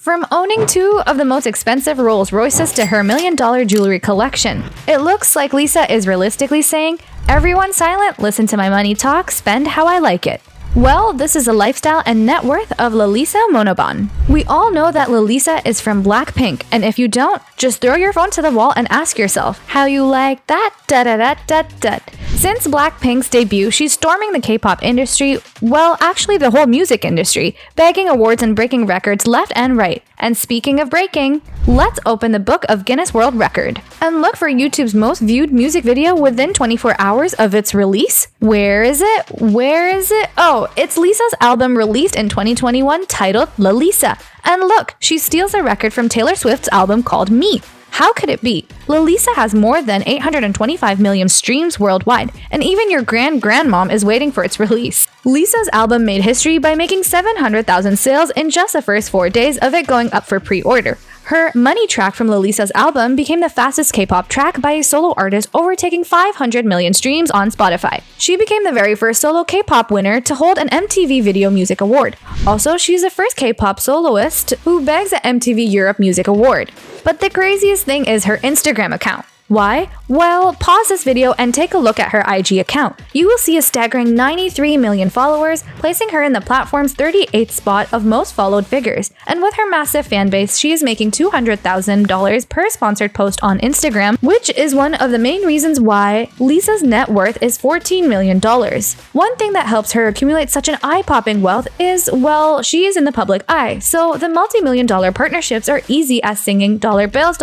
From owning two of the most expensive Rolls Royces to her $1 million jewelry collection, it looks like Lisa is realistically saying, "Everyone silent, listen to my money talk, spend how I like it." Well, this is the lifestyle and net worth of Lalisa Manoban. We all know that Lalisa is from Blackpink, and if you don't, just throw your phone to the wall and ask yourself, how you like that? Da-da-da-da-da. Since Blackpink's debut, she's storming the K-pop industry, well, actually the whole music industry, bagging awards and breaking records left and right. And speaking of breaking, let's open the book of Guinness World Record and look for YouTube's most viewed music video within 24 hours of its release. Where is it? Oh, it's Lisa's album released in 2021 titled Lalisa. And look, she steals a record from Taylor Swift's album called Me. How could it be? Lalisa has more than 825 million streams worldwide, and even your grandmom is waiting for its release. Lisa's album made history by making 700,000 sales in just the first 4 days of it going up for pre-order. Her Money track from Lalisa's album became the fastest K-pop track by a solo artist, overtaking 500 million streams on Spotify. She became the very first solo K-pop winner to hold an MTV Video Music Award. Also, she's the first K-pop soloist who bags the MTV Europe Music Award. But the craziest thing is her Instagram account. Why? Well, pause this video and take a look at her IG account. You will see a staggering 93 million followers, placing her in the platform's 38th spot of most followed figures. And with her massive fan base, she is making $200,000 per sponsored post on Instagram, which is one of the main reasons why Lisa's net worth is $14 million. One thing that helps her accumulate such an eye-popping wealth is, well, she is in the public eye, so the multi-million-dollar partnerships are easy as singing dollar bills,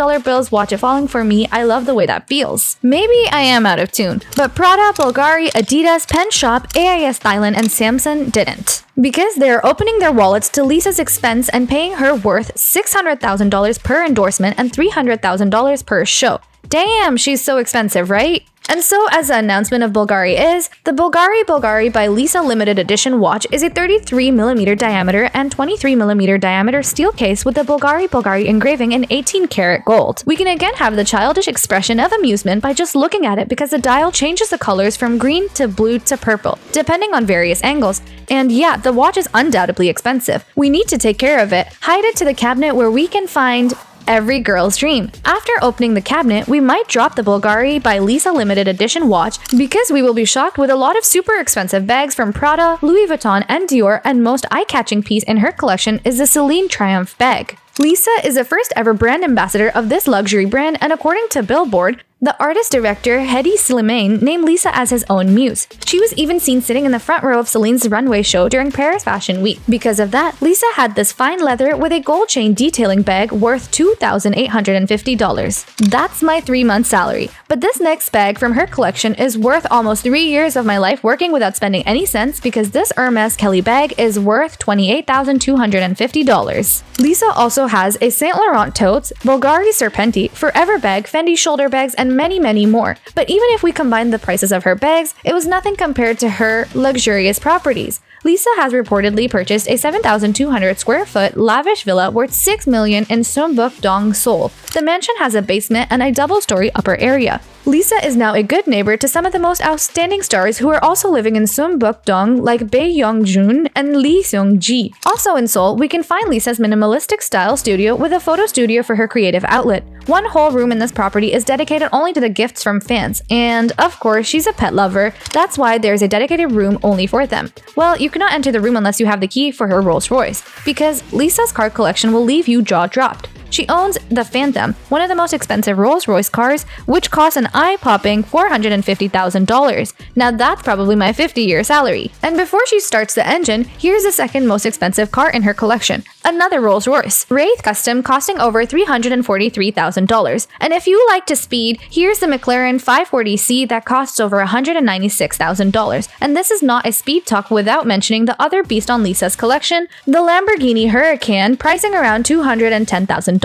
watch it falling for me, I love the way that feels. Maybe I am out of tune, but Prada, Bulgari, Adidas, Pen Shop, AIS Thailand, and Samsung didn't. Because they're opening their wallets to Lisa's expense and paying her worth $600,000 per endorsement and $300,000 per show. Damn, she's so expensive, right? And so, as the announcement of Bulgari is, the Bulgari by Lisa limited edition watch is a 33mm diameter and 23mm diameter steel case with the Bulgari engraving in 18-karat gold. We can again have the childish expression of amusement by just looking at it because the dial changes the colors from green to blue to purple, depending on various angles. And yeah, the watch is undoubtedly expensive. We need to take care of it, hide it to the cabinet where we can find every girl's dream. After opening the cabinet, we might drop the Bulgari by Lisa limited edition watch because we will be shocked with a lot of super expensive bags from Prada, Louis Vuitton, and Dior, and most eye-catching piece in her collection is the Celine Triumph bag. Lisa is the first ever brand ambassador of this luxury brand, and according to Billboard, the artist-director Hedi Slimane named Lisa as his own muse. She was even seen sitting in the front row of Celine's runway show during Paris Fashion Week. Because of that, Lisa had this fine leather with a gold chain detailing bag worth $2,850. That's my 3-month salary. But this next bag from her collection is worth almost 3 years of my life working without spending any cents because this Hermes Kelly bag is worth $28,250. Lisa also has a Saint Laurent totes, Bulgari Serpenti, Forever bag, Fendi shoulder bags, and many more. But even if we combine the prices of her bags, it was nothing compared to her luxurious properties. Lisa has reportedly purchased a 7,200 square foot lavish villa worth $6 million in Sumbuk Dong, Seoul. The mansion has a basement and a double-story upper area. Lisa is now a good neighbor to some of the most outstanding stars who are also living in Sumbuk Dong, like Bae Young-jun and Lee Seung-ji. Also in Seoul, we can find Lisa's minimalistic style studio with a photo studio for her creative outlet. One whole room in this property is dedicated only to the gifts from fans, and of course, she's a pet lover. That's why there's a dedicated room only for them. Well, you cannot enter the room unless you have the key for her Rolls Royce, because Lisa's car collection will leave you jaw-dropped. She owns the Phantom, one of the most expensive Rolls-Royce cars, which costs an eye-popping $450,000. Now that's probably my 50-year salary. And before she starts the engine, here's the second most expensive car in her collection, another Rolls-Royce, Wraith Custom, costing over $343,000. And if you like to speed, here's the McLaren 540C that costs over $196,000. And this is not a speed talk without mentioning the other beast on Lisa's collection, the Lamborghini Huracan, pricing around $210,000.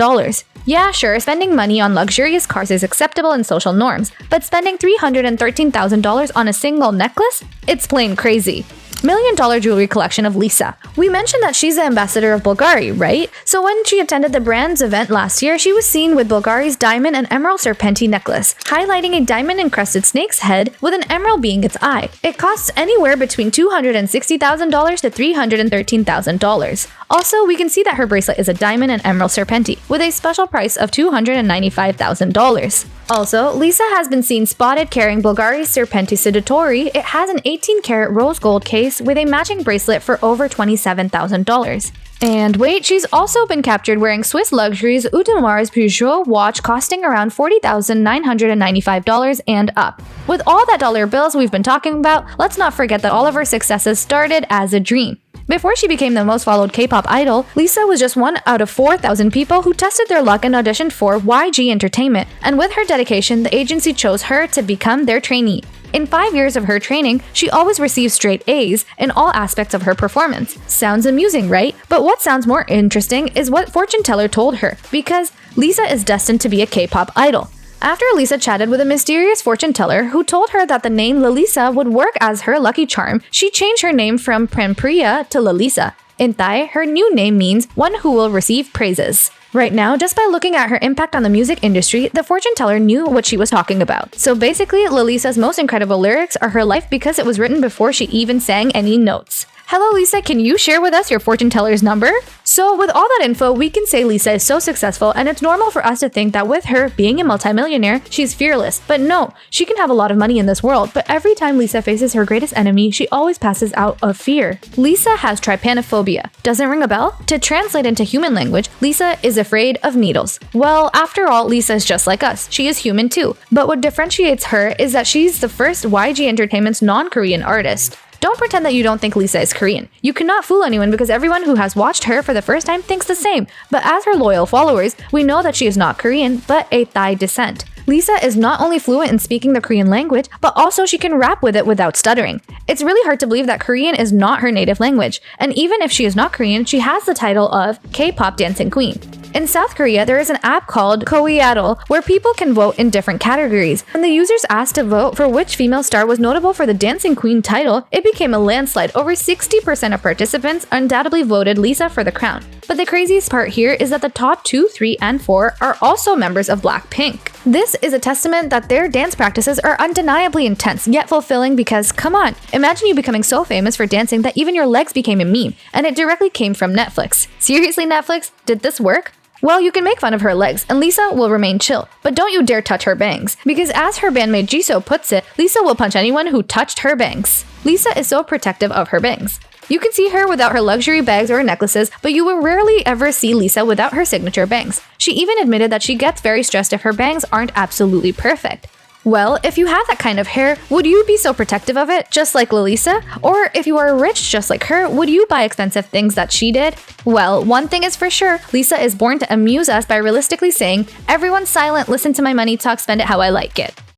Yeah, sure, spending money on luxurious cars is acceptable in social norms, but spending $313,000 on a single necklace? It's plain crazy. $1 million jewelry collection of Lisa. We mentioned that she's the ambassador of Bulgari, right? So when she attended the brand's event last year, she was seen with Bulgari's diamond and emerald serpenti necklace, highlighting a diamond-encrusted snake's head with an emerald being its eye. It costs anywhere between $260,000 to $313,000. Also, we can see that her bracelet is a diamond and emerald serpenti, with a special price of $295,000. Also, Lisa has been seen spotted carrying Bulgari's Serpenti Sedutori. It has an 18-karat rose gold case with a matching bracelet for over $27,000. And wait, she's also been captured wearing Swiss Luxury's Audemars Peugeot watch costing around $40,995 and up. With all that dollar bills we've been talking about, let's not forget that all of her successes started as a dream. Before she became the most followed K-pop idol, Lisa was just one out of 4,000 people who tested their luck and auditioned for YG Entertainment, and with her dedication, the agency chose her to become their trainee. In 5 years of her training, she always received straight A's in all aspects of her performance. Sounds amusing, right? But what sounds more interesting is what fortune teller told her, because Lisa is destined to be a K-pop idol. After Lisa chatted with a mysterious fortune teller who told her that the name Lalisa would work as her lucky charm, she changed her name from Prempriya to Lalisa. In Thai, her new name means one who will receive praises. Right now, just by looking at her impact on the music industry, the fortune teller knew what she was talking about. So basically, Lalisa's most incredible lyrics are her life because it was written before she even sang any notes. Hello Lisa, can you share with us your fortune teller's number? So with all that info, we can say Lisa is so successful, and it's normal for us to think that with her being a multimillionaire, she's fearless. But no, she can have a lot of money in this world, but every time Lisa faces her greatest enemy, she always passes out of fear. Lisa has trypanophobia. Doesn't ring a bell? To translate into human language, Lisa is afraid of needles. Well, after all, Lisa is just like us. She is human too. But what differentiates her is that she's the first YG Entertainment's non-Korean artist. Don't pretend that you don't think Lisa is Korean. You cannot fool anyone because everyone who has watched her for the first time thinks the same. But as her loyal followers, we know that she is not Korean, but a Thai descent. Lisa is not only fluent in speaking the Korean language, but also she can rap with it without stuttering. It's really hard to believe that Korean is not her native language. And even if she is not Korean, she has the title of K-pop dancing queen. In South Korea, there is an app called Koreadol where people can vote in different categories. When the users asked to vote for which female star was notable for the Dancing Queen title, it became a landslide. Over 60% of participants undoubtedly voted Lisa for the crown. But the craziest part here is that the top 2, 3, and 4 are also members of Blackpink. This is a testament that their dance practices are undeniably intense, yet fulfilling because, come on, imagine you becoming so famous for dancing that even your legs became a meme, and it directly came from Netflix. Seriously, Netflix? Did this work? Well, you can make fun of her legs, and Lisa will remain chill. But don't you dare touch her bangs, because as her bandmate Jisoo puts it, Lisa will punch anyone who touched her bangs. Lisa is so protective of her bangs. You can see her without her luxury bags or necklaces, but you will rarely ever see Lisa without her signature bangs. She even admitted that she gets very stressed if her bangs aren't absolutely perfect. Well, if you have that kind of hair, would you be so protective of it, just like Lalisa? Or if you are rich just like her, would you buy expensive things that she did? Well, one thing is for sure, Lisa is born to amuse us by realistically saying, "Everyone's silent, listen to my money talk, spend it how I like it."